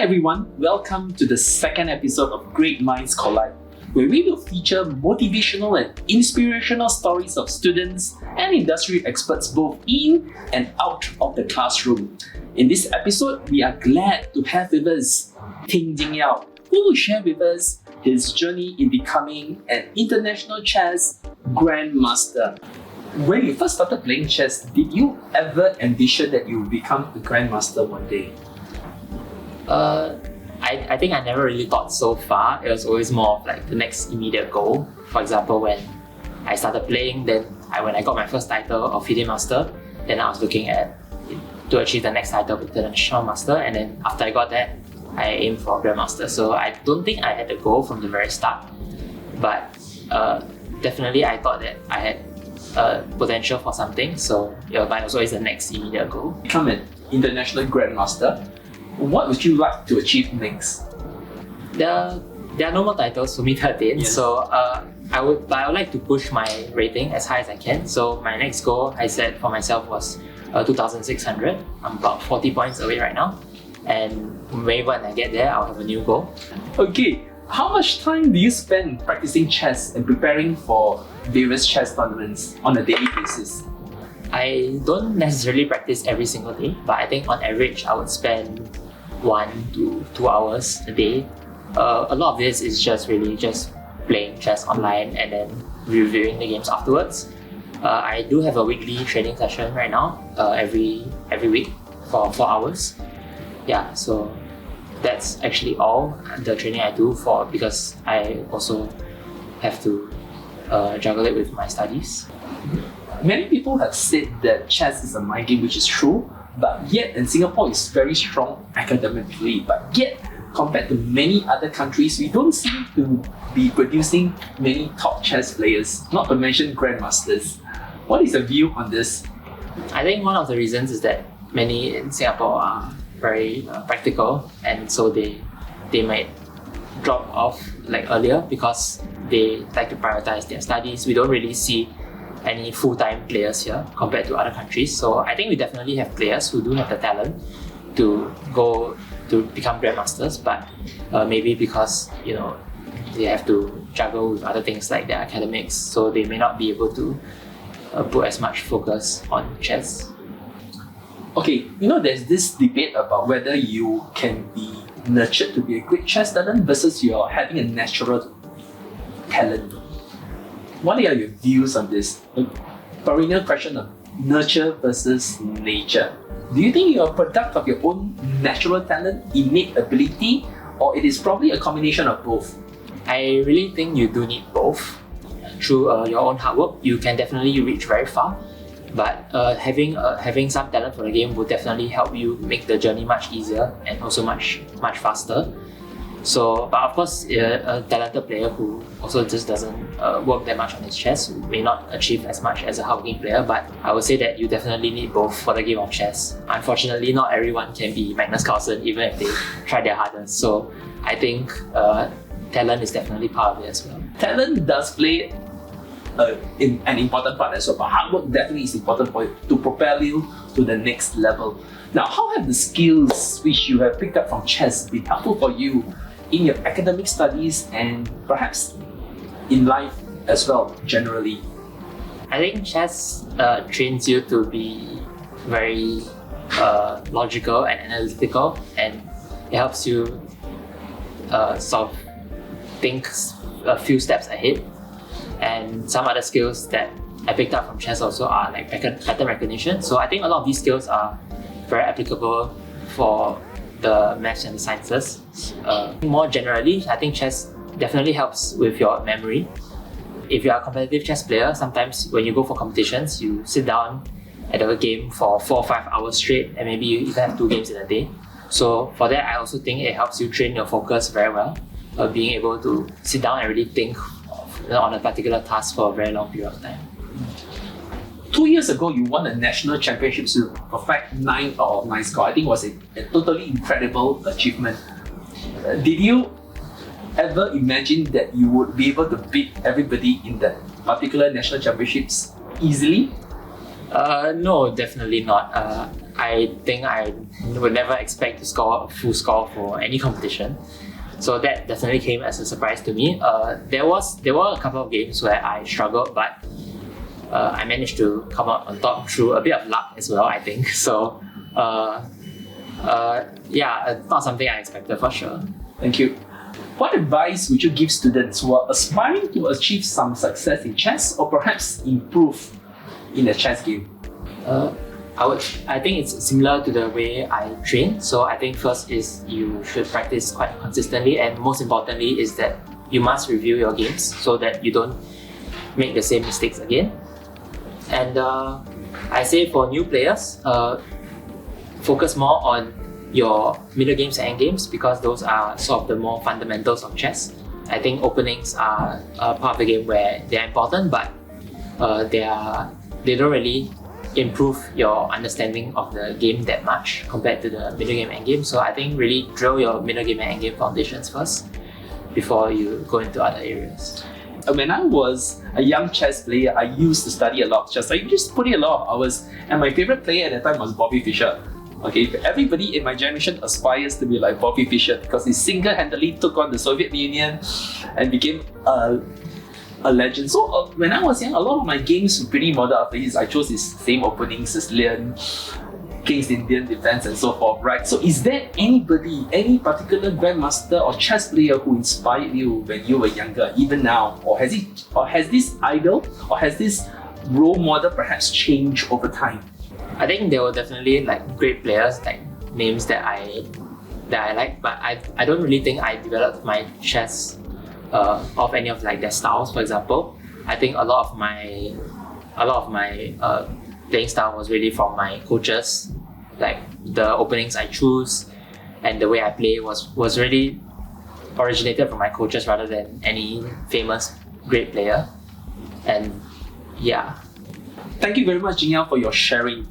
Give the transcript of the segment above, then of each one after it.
everyone, welcome to the second episode of Great Minds Collide, where we will feature motivational and inspirational stories of students and industry experts both in and out of the classroom. In this episode, we are glad to have with us Tin Jingyao, who will share with us his journey in becoming an international chess grandmaster. When you first started playing chess, did you ever envision that you would become a grandmaster one day? I think I never really thought so far. It was always more of like the next immediate goal. For example, when I started playing, when I got my first title of FIDE Master, then I was looking at to achieve the next title of International Master, and then after I got that, I aimed for Grandmaster. So I don't think I had the goal from the very start, but definitely I thought that I had potential for something. So but it was always the next immediate goal. Become an international grandmaster. What would you like to achieve next? There are no more titles for me to attain, yes. So I would like to push my rating as high as I can. So my next goal I set for myself was 2,600. I'm about 40 points away right now, and maybe when I get there, I'll have a new goal. Okay, how much time do you spend practicing chess and preparing for various chess tournaments on a daily basis? I don't necessarily practice every single day, but I think on average I would spend 1 to 2 hours a day. A lot of this is just playing chess online and then reviewing the games afterwards. I do have a weekly training session right now, every week for 4 hours. Yeah, so that's actually all the training I do because I also have to juggle it with my studies. Many people have said that chess is a mind game, which is true, but yet in Singapore is very strong academically, but yet compared to many other countries, we don't seem to be producing many top chess players, not to mention grandmasters. What is your view on this? I think one of the reasons is that many in Singapore are very practical, and so they might drop off like earlier because they like to prioritize their studies. We don't really see any full-time players here compared to other countries. So I think we definitely have players who do have the talent to go to become grandmasters, but maybe because they have to juggle with other things like their academics, so they may not be able to put as much focus on chess. Okay, there's this debate about whether you can be nurtured to be a great chess talent versus you're having a natural talent. What are your views on this? A perennial question of nurture versus nature. Do you think you're a product of your own natural talent, innate ability, or it is probably a combination of both? I really think you do need both. Through your own hard work, you can definitely reach very far, but having some talent for the game will definitely help you make the journey much easier and also much faster. So, but of course, a talented player who also just doesn't work that much on his chess may not achieve as much as a hardworking player, but I would say that you definitely need both for the game of chess. Unfortunately, not everyone can be Magnus Carlsen even if they try their hardest. So I think talent is definitely part of it as well. Talent does play an important part as well, but hard work definitely is important for you to propel you to the next level. Now, how have the skills which you have picked up from chess been helpful for you in your academic studies and perhaps in life as well, generally? I think chess trains you to be very logical and analytical, and it helps you sort of think a few steps ahead. And some other skills that I picked up from chess also are like pattern recognition. So I think a lot of these skills are very applicable for the maths and the sciences. More generally, I think chess definitely helps with your memory. If you are a competitive chess player, sometimes when you go for competitions, you sit down at a game for 4 or 5 hours straight, and maybe you even have 2 games in a day. So for that, I also think it helps you train your focus very well, being able to sit down and really think on a particular task for a very long period of time. 2 years ago, you won a national championship with a perfect 9 out of 9 score. I think it was a totally incredible achievement. Did you ever imagine that you would be able to beat everybody in that particular national championships easily? No, definitely not. I think I would never expect to score a full score for any competition. So that definitely came as a surprise to me. There were a couple of games where I struggled, but I managed to come out on top through a bit of luck as well, I think. So yeah, it's not something I expected for sure. Thank you. What advice would you give students who are aspiring to achieve some success in chess or perhaps improve in the chess game? I think it's similar to the way I train. So I think first is you should practice quite consistently, and most importantly is that you must review your games so that you don't make the same mistakes again. And I say for new players, focus more on your middle games and end games because those are sort of the more fundamentals of chess. I think openings are a part of the game where they're important, but they don't really improve your understanding of the game that much compared to the middle game and end game. So I think really drill your middle game and end game foundations first before you go into other areas. When I was a young chess player, I used to study a lot of chess. I just put in a lot of hours, and my favorite player at that time was Bobby Fischer. Okay, everybody in my generation aspires to be like Bobby Fischer because he single-handedly took on the Soviet Union and became a legend. So when I was young, a lot of my games were pretty modeled after his. I chose his same openings as Leon, King's Indian defense and so forth, right? So is there anybody, any particular grandmaster or chess player who inspired you when you were younger, even now? Or has this idol or has this role model perhaps changed over time? I think there were definitely like great players, like names that I like, but I don't really think I developed my chess of any of like their styles. For example, I think a lot of my playing style was really from my coaches, like the openings I choose and the way I play was really originated from my coaches rather than any famous great player. And yeah. Thank you very much, Jingyao, for your sharing.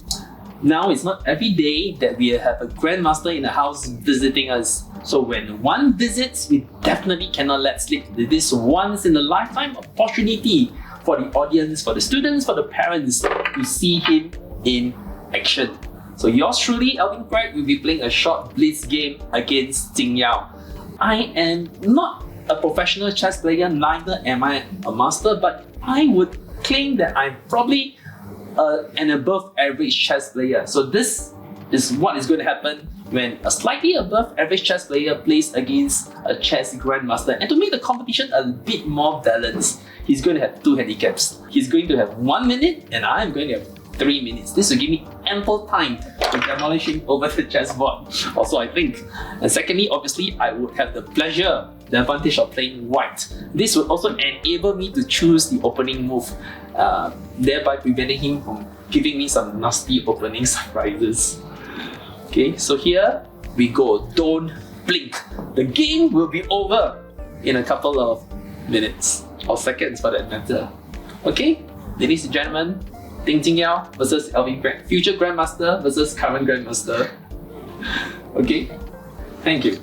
Now, it's not every day that we have a grandmaster in the house visiting us. So when one visits, we definitely cannot let slip this once in a lifetime opportunity for the audience, for the students, for the parents to see him in action. So yours truly, Alvin Kuek, will be playing a short Blitz game against Jingyao. I am not a professional chess player, neither am I a master, but I would claim that I'm probably an above average chess player. So this is what is going to happen when a slightly above average chess player plays against a chess grandmaster. And to make the competition a bit more balanced, he's going to have two handicaps. He's going to have 1 minute and I'm going to have 3 minutes. This will give me ample time to demolish him over the chessboard, also I think. And secondly, obviously, I would have the pleasure, the advantage of playing white. This would also enable me to choose the opening move, thereby preventing him from giving me some nasty opening surprises. Okay, so here we go. Don't blink. The game will be over in a couple of minutes or seconds for that matter. Okay, ladies and gentlemen, Tin Jingyao versus Alvin Kuek, future grandmaster versus current grandmaster. Okay, thank you.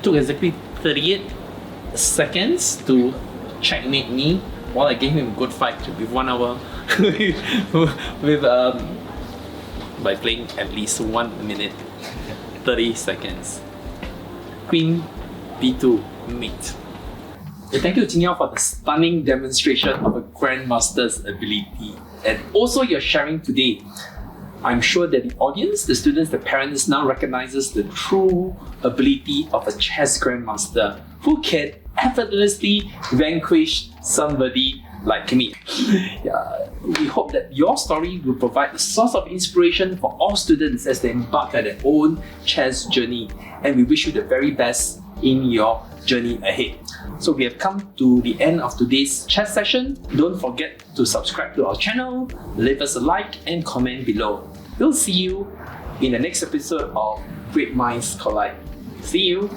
took exactly 38 seconds to checkmate me while I gave him a good fight with 1 hour with by playing at least 1 minute 30 seconds. Queen B2 mate. Thank you, Jingyao, for the stunning demonstration of a Grandmaster's ability and also your sharing today. I'm sure that the audience, the students, the parents now recognizes the true ability of a chess grandmaster who can effortlessly vanquish somebody like me. We hope that your story will provide a source of inspiration for all students as they embark on their own chess journey, and we wish you the very best in your journey ahead. So we have come to the end of today's chess session. Don't forget to subscribe to our channel, leave us a like and comment below. We'll see you in the next episode of Great Minds Collide. See you!